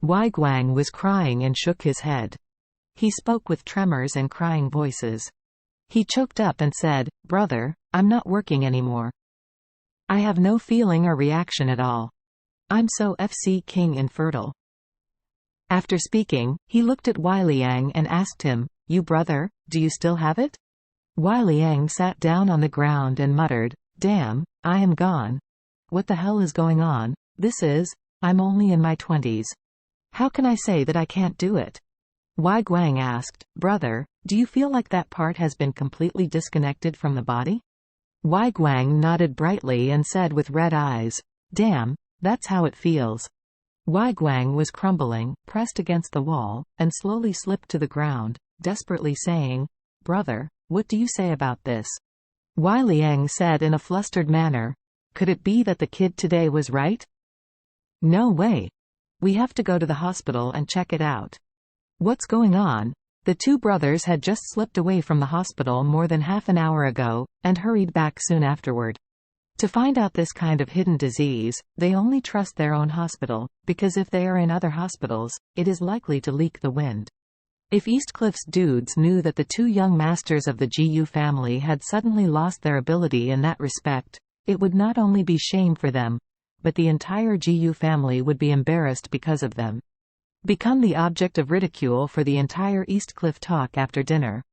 Wei Guang was crying and shook his head. He spoke with tremors and crying voices. He choked up and said, "Brother, I'm not working anymore. I have no feeling or reaction at all. I'm so King infertile." After speaking, he looked at Wei Liang and asked him, "You brother, do you still have it?" Wei Liang sat down on the ground and muttered, "Damn, I am gone. What the hell is going on? I'm only in my 20s. How can I say that I can't do it?" Wei Guang asked, "Brother, do you feel like that part has been completely disconnected from the body?" Wei Guang nodded brightly and said with red eyes, "Damn, that's how it feels." Wei Guang was crumbling, pressed against the wall, and slowly slipped to the ground, desperately saying, "Brother, what do you say about this?" Wei Liang said in a flustered manner, "Could it be that the kid today was right? No way. We have to go to the hospital and check it out." "What's going on?" The two brothers had just slipped away from the hospital more than half an hour ago, and hurried back soon afterward. To find out this kind of hidden disease, they only trust their own hospital, because if they are in other hospitals, it is likely to leak the wind. If Eastcliff's dudes knew that the two young masters of the GU family had suddenly lost their ability in that respect, it would not only be shame for them, but the entire GU family would be embarrassed because of them. Become the object of ridicule for the entire Eastcliff talk after dinner.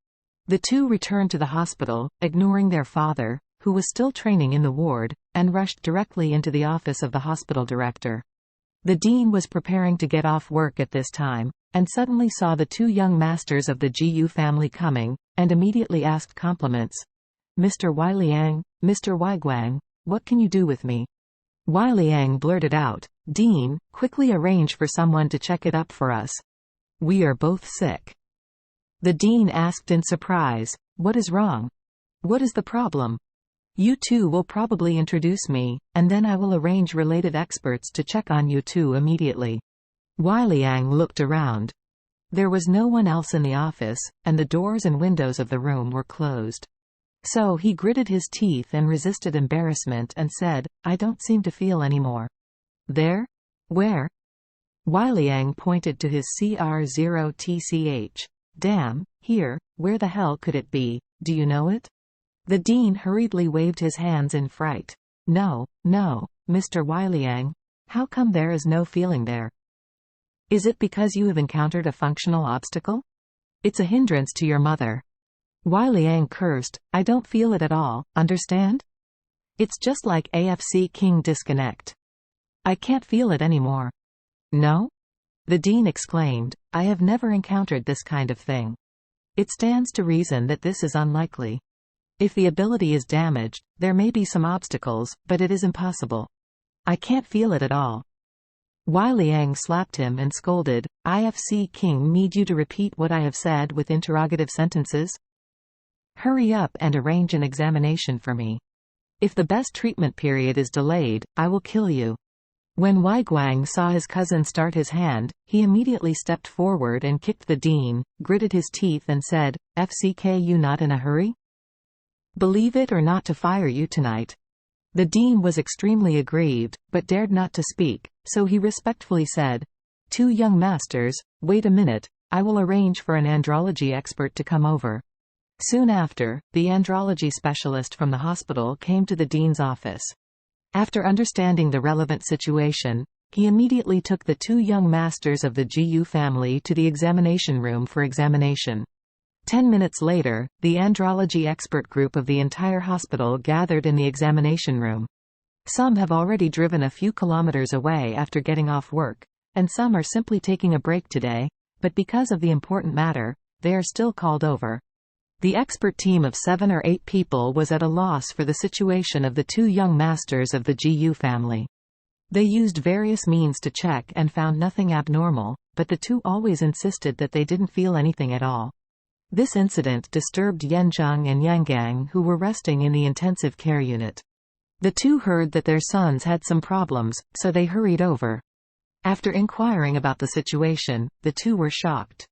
The two returned to the hospital, ignoring their father, who was still training in the ward, and rushed directly into the office of the hospital director. The dean was preparing to get off work at this time, and suddenly saw the two young masters of the GU family coming, and immediately asked compliments. "Mr. Wei Liang, Mr. Wei Guang, what can you do with me?" Wei Liang blurted out, "Dean, quickly arrange for someone to check it up for us. We are both sick." The dean asked in surprise, "What is wrong? What is the problem?" "You two will probably introduce me, and then I will arrange related experts to check on you two immediately." Wei Liang looked around. There was no one else in the office, and the doors and windows of the room were closed. So he gritted his teeth and resisted embarrassment and said, "I don't seem to feel any more." "There? Where?" Wei Liang pointed to his CR0TCH. "Damn, here, where the hell could it be? Do you know it?" The dean hurriedly waved his hands in fright. No, Mr. Wei Liang. How come there is no feeling there? Is it because you have encountered a functional obstacle? It's a hindrance to your mother." Wei Liang cursed, "I don't feel it at all, understand? It's just like King disconnect. I can't feel it anymore." "No?" the dean exclaimed, "I have never encountered this kind of thing. It stands to reason that this is unlikely. If the ability is damaged, there may be some obstacles, but it is impossible. I can't feel it at all." Wei Liang slapped him and scolded, King need you to repeat what I have said with interrogative sentences? Hurry up and arrange an examination for me. If the best treatment period is delayed, I will kill you." When Wei Guang saw his cousin start his hand, he immediately stepped forward and kicked the dean, gritted his teeth and said, "You not in a hurry? Believe it or not to fire you tonight." The dean was extremely aggrieved, but dared not to speak, so he respectfully said, "Two young masters, wait a minute, I will arrange for an andrology expert to come over." Soon after, the andrology specialist from the hospital came to the dean's office. After understanding the relevant situation, he immediately took the two young masters of the GU family to the examination room for examination. 10 minutes later, the andrology expert group of the entire hospital gathered in the examination room. Some have already driven a few kilometers away after getting off work, and some are simply taking a break today, but because of the important matter, they are still called over. The expert team of 7 or 8 people was at a loss for the situation of the two young masters of the GU family. They used various means to check and found nothing abnormal, but the two always insisted that they didn't feel anything at all. This incident disturbed Yanzheng and Yanggang, who were resting in the intensive care unit. The two heard that their sons had some problems, so they hurried over. After inquiring about the situation, the two were shocked.